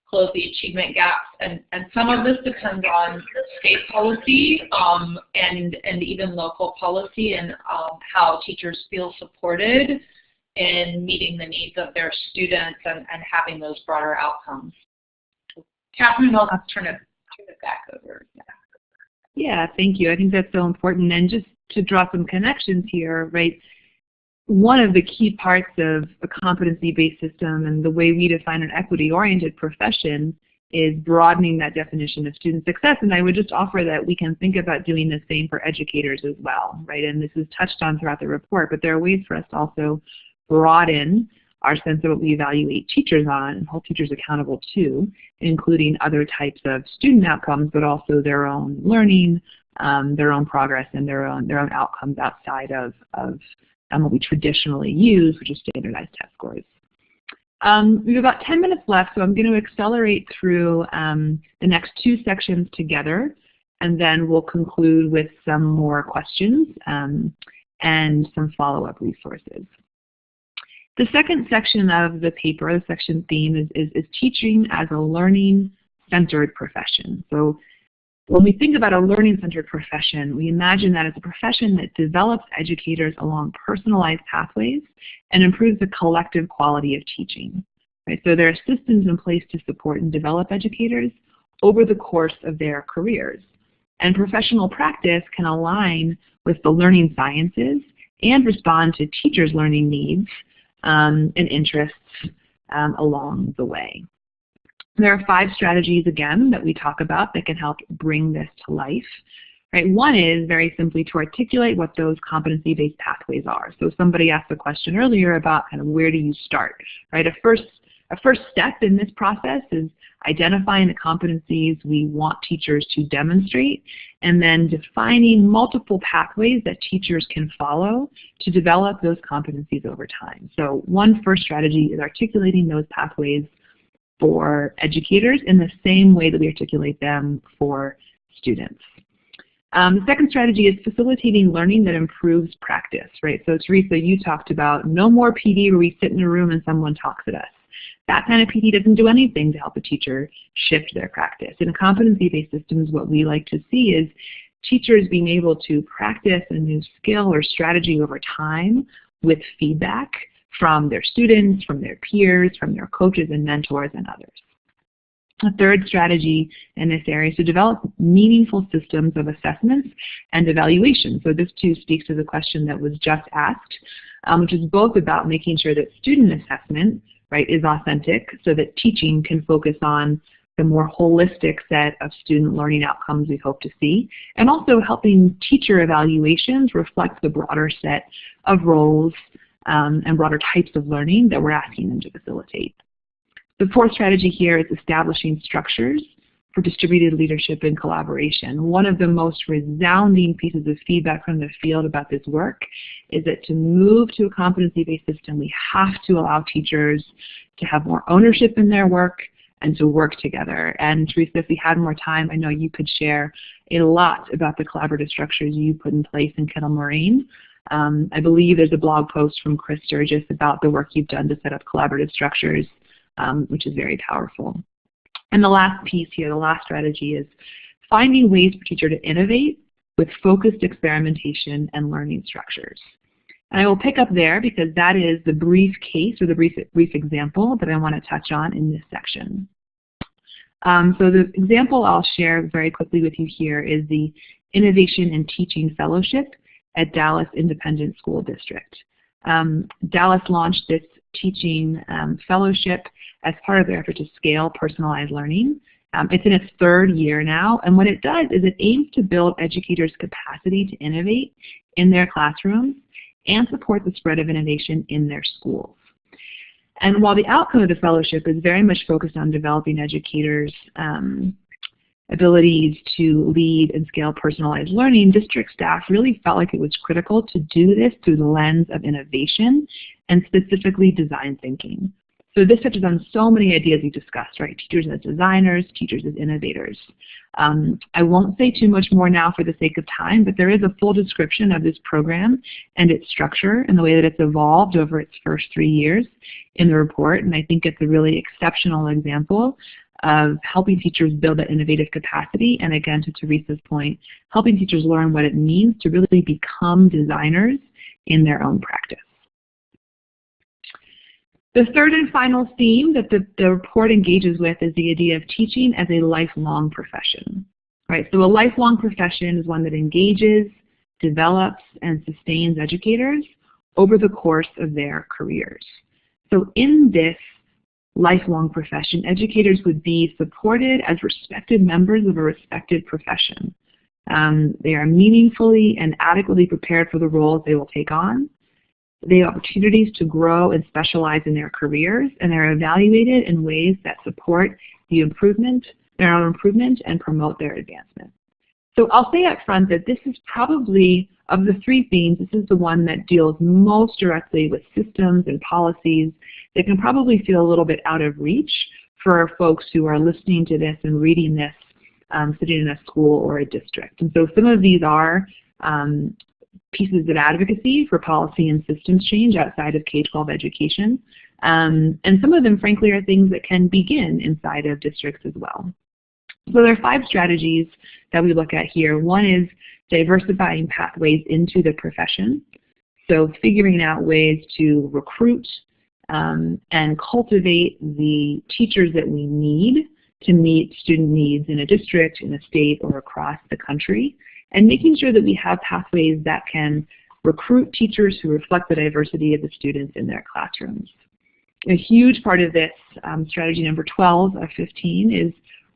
close the achievement gaps. And some of this depends on state policy and even local policy, and how teachers feel supported in meeting the needs of their students and having those broader outcomes. Catherine, I'll turn it back over. Yeah, thank you. I think that's so important. And just to draw some connections here, right? One of the key parts of a competency-based system and the way we define an equity-oriented profession is broadening that definition of student success. And I would just offer that we can think about doing the same for educators as well, right? And this is touched on throughout the report, but there are ways for us to also broaden our sense of what we evaluate teachers on and hold teachers accountable to, including other types of student outcomes, but also their own learning, their own progress, and their own outcomes outside of what we traditionally use, which is standardized test scores. We have about 10 minutes left, so I'm going to accelerate through the next 2 sections together, and then we'll conclude with some more questions and some follow-up resources. The second section of the paper, the section theme, is teaching as a learning-centered profession. So when we think about a learning-centered profession, we imagine that as a profession that develops educators along personalized pathways and improves the collective quality of teaching. Right? So there are systems in place to support and develop educators over the course of their careers. And professional practice can align with the learning sciences and respond to teachers' learning needs and interests along the way. There are 5 strategies, again, that we talk about that can help bring this to life. Right? One is very simply to articulate what those competency-based pathways are. So somebody asked a question earlier about kind of where do you start. Right? A first step in this process is identifying the competencies we want teachers to demonstrate, and then defining multiple pathways that teachers can follow to develop those competencies over time. So one first strategy is articulating those pathways for educators in the same way that we articulate them for students. The second strategy is facilitating learning that improves practice, right? So Teresa, you talked about no more PD where we sit in a room and someone talks at us. That kind of PD doesn't do anything to help a teacher shift their practice. In competency-based systems, what we like to see is teachers being able to practice a new skill or strategy over time with feedback from their students, from their peers, from their coaches and mentors and others. A third strategy in this area is to develop meaningful systems of assessments and evaluation. So this too speaks to the question that was just asked, which is both about making sure that student assessment, right, is authentic so that teaching can focus on the more holistic set of student learning outcomes we hope to see, and also helping teacher evaluations reflect the broader set of roles and broader types of learning that we're asking them to facilitate. The fourth strategy here is establishing structures for distributed leadership and collaboration. One of the most resounding pieces of feedback from the field about this work is that to move to a competency-based system, we have to allow teachers to have more ownership in their work and to work together. And Teresa, if we had more time, I know you could share a lot about the collaborative structures you put in place in Kettle Moraine. I believe there's a blog post from Chris Sturgis about the work you've done to set up collaborative structures, which is very powerful. And the last piece here, the last strategy, is finding ways for teachers to innovate with focused experimentation and learning structures. And I will pick up there because that is the brief case or the brief example that I want to touch on in this section. So the example I'll share very quickly with you here is the Innovation in Teaching Fellowship at Dallas Independent School District. Dallas launched this teaching fellowship as part of their effort to scale personalized learning. It's in its 3rd year now, and what it does is it aims to build educators' capacity to innovate in their classrooms and support the spread of innovation in their schools. And while the outcome of the fellowship is very much focused on developing educators' abilities to lead and scale personalized learning, district staff really felt like it was critical to do this through the lens of innovation and specifically design thinking. So this touches on so many ideas we discussed, right? Teachers as designers, teachers as innovators. I won't say too much more now for the sake of time, but there is a full description of this program and its structure and the way that it's evolved over its first 3 years in the report, and I think it's a really exceptional example of helping teachers build that innovative capacity, and again, to Teresa's point, helping teachers learn what it means to really become designers in their own practice. The third and final theme that the report engages with is the idea of teaching as a lifelong profession. Right? So a lifelong profession is one that engages, develops, and sustains educators over the course of their careers. So in this lifelong profession, educators would be supported as respected members of a respected profession. They are meaningfully and adequately prepared for the roles they will take on. They have opportunities to grow and specialize in their careers, and they're evaluated in ways that support their own improvement and promote their advancement. So I'll say up front that this is probably, of the 3 themes, this is the one that deals most directly with systems and policies that can probably feel a little bit out of reach for folks who are listening to this and reading this sitting in a school or a district. And so some of these are pieces of advocacy for policy and systems change outside of K-12 education. And some of them, frankly, are things that can begin inside of districts as well. So there are 5 strategies that we look at here. One is diversifying pathways into the profession. So figuring out ways to recruit and cultivate the teachers that we need to meet student needs in a district, in a state, or across the country, and making sure that we have pathways that can recruit teachers who reflect the diversity of the students in their classrooms. A huge part of this, strategy number 12 of 15, is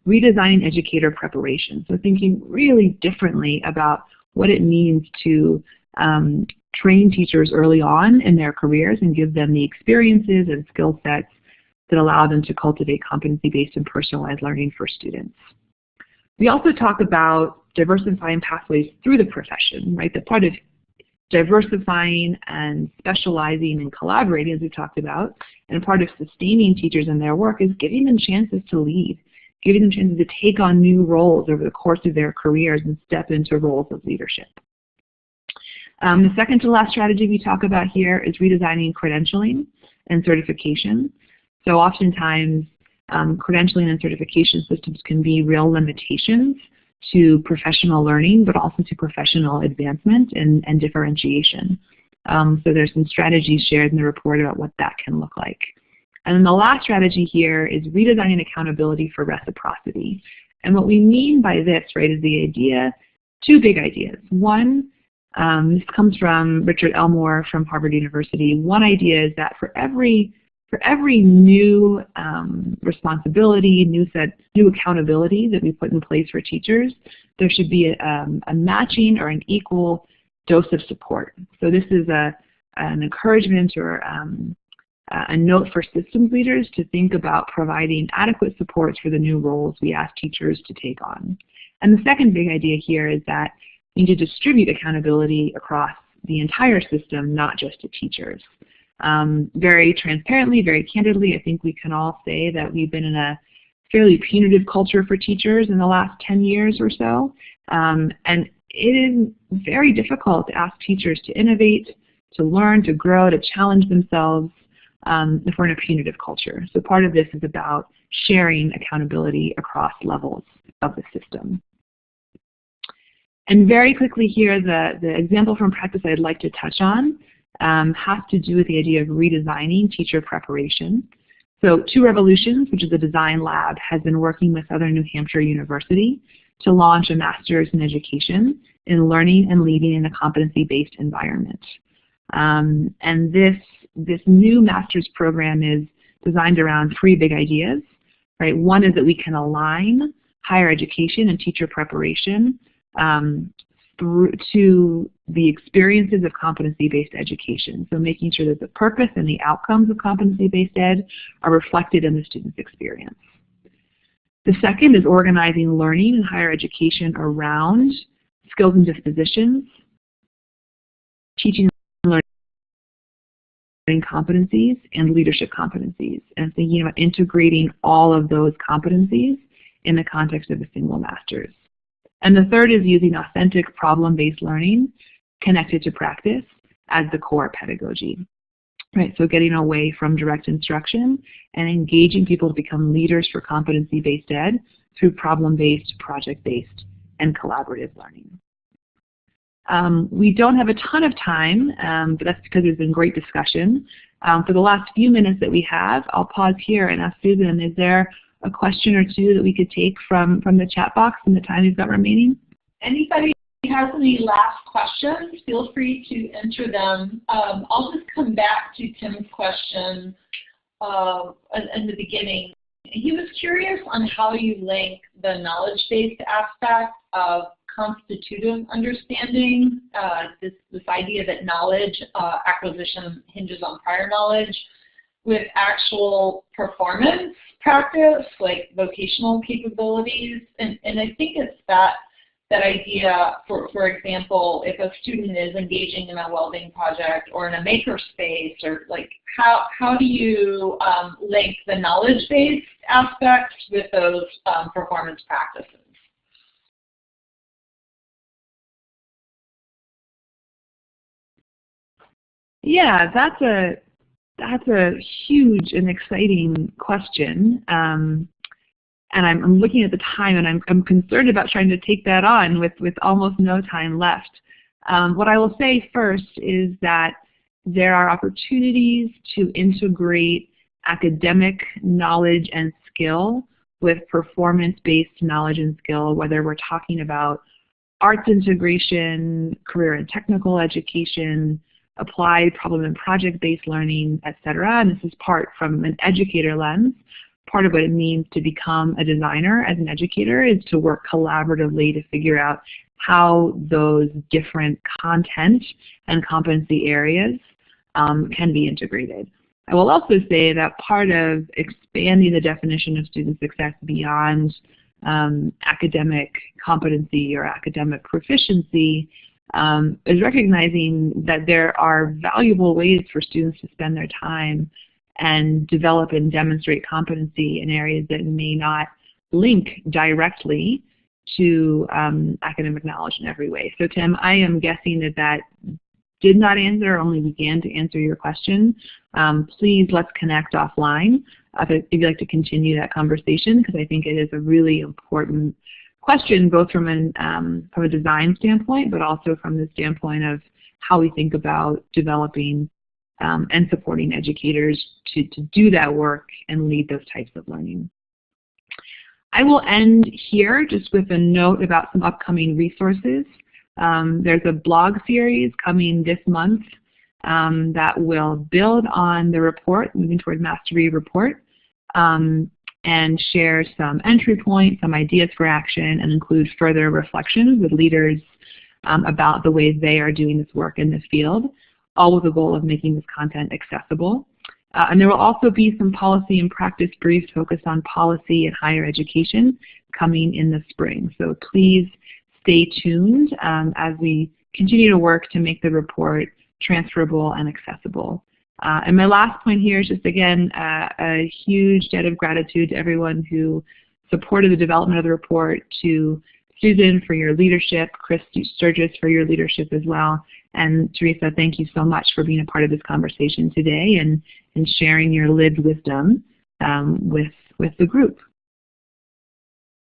redesigning educator preparation. So thinking really differently about what it means to train teachers early on in their careers and give them the experiences and skill sets that allow them to cultivate competency-based and personalized learning for students. We also talk about diversifying pathways through the profession, right? The part of diversifying and specializing and collaborating, as we talked about, and part of sustaining teachers in their work is giving them chances to lead, giving them chances to take on new roles over the course of their careers and step into roles of leadership. The second to last strategy we talk about here is redesigning credentialing and certification. So oftentimes, credentialing and certification systems can be real limitations to professional learning, but also to professional advancement and differentiation. So there's some strategies shared in the report about what that can look like. And then the last strategy here is redesigning accountability for reciprocity. And what we mean by this, right, is the idea, 2 big ideas. One, this comes from Richard Elmore from Harvard University. One idea is that for every new responsibility, new accountability that we put in place for teachers, there should be a matching or an equal dose of support. So this is an encouragement or a note for systems leaders to think about providing adequate supports for the new roles we ask teachers to take on. And the second big idea here is that we need to distribute accountability across the entire system, not just to teachers. Very transparently, very candidly, I think we can all say that we've been in a fairly punitive culture for teachers in the last 10 years or so. And it is very difficult to ask teachers to innovate, to learn, to grow, to challenge themselves if we're in a punitive culture. So part of this is about sharing accountability across levels of the system. And very quickly here, the example from practice I'd like to touch on has to do with the idea of redesigning teacher preparation. So Two Revolutions, which is a design lab, has been working with Southern New Hampshire University to launch a master's in education in learning and leading in a competency-based environment. And this new master's program is designed around 3 big ideas, right? One is that we can align higher education and teacher preparation through to the experiences of competency-based education. So making sure that the purpose and the outcomes of competency-based ed are reflected in the student's experience. The second is organizing learning in higher education around skills and dispositions, teaching and learning competencies, and leadership competencies, and thinking about integrating all of those competencies in the context of a single master's. And the third is using authentic problem-based learning connected to practice as the core pedagogy. Right, so getting away from direct instruction and engaging people to become leaders for competency-based ed through problem-based, project-based, and collaborative learning. We don't have a ton of time, but that's because there's been great discussion. For the last few minutes that we have, I'll pause here and ask Susan, is there a question or two that we could take from the chat box in the time we've got remaining? Anybody has any last questions, feel free to enter them. I'll just come back to Tim's question in the beginning. He was curious on how you link the knowledge-based aspect of constitutive understanding, this idea that knowledge acquisition hinges on prior knowledge, with actual performance practice, like vocational capabilities. And I think it's that idea, for example, if a student is engaging in a welding project or in a maker space, or like how do you link the knowledge-based aspects with those performance practices? Yeah, that's a huge and exciting question. And I'm looking at the time, and I'm concerned about trying to take that on with almost no time left. What I will say first is that there are opportunities to integrate academic knowledge and skill with performance-based knowledge and skill, whether we're talking about arts integration, career and technical education, applied problem and project-based learning, etc. And this is part from an educator lens. Part of what it means to become a designer as an educator is to work collaboratively to figure out how those different content and competency areas can be integrated. I will also say that part of expanding the definition of student success beyond academic competency or academic proficiency is recognizing that there are valuable ways for students to spend their time and develop and demonstrate competency in areas that may not link directly to academic knowledge in every way. So Tim, I am guessing that did not answer, only began to answer your question. Please let's connect offline if you'd like to continue that conversation, because I think it is a really important question, both from a design standpoint, but also from the standpoint of how we think about developing and supporting educators to do that work and lead those types of learning. I will end here just with a note about some upcoming resources. There's a blog series coming this month that will build on the report, Moving Toward Mastery report, and share some entry points, some ideas for action, and include further reflections with leaders about the ways they are doing this work in this field, all with the goal of making this content accessible. And there will also be some policy and practice briefs focused on policy and higher education coming in the spring. So please stay tuned as we continue to work to make the report transferable and accessible. And my last point here is just, again, a huge debt of gratitude to everyone who supported the development of the report, to Susan for your leadership, Chris Sturgis for your leadership as well, and Teresa, thank you so much for being a part of this conversation today and sharing your lived wisdom with the group.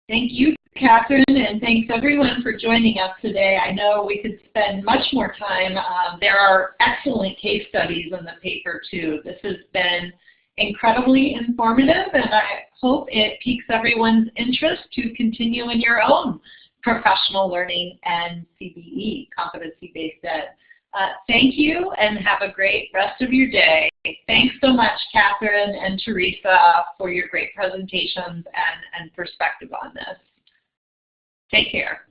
Thank you, Catherine, and thanks everyone for joining us today. I know we could spend much more time. There are excellent case studies in the paper too. This has been incredibly informative, and I hope it piques everyone's interest to continue in your own professional learning and CBE, competency-based ed. Thank you, and have a great rest of your day. Thanks so much, Catherine and Teresa, for your great presentations and perspective on this. Take care.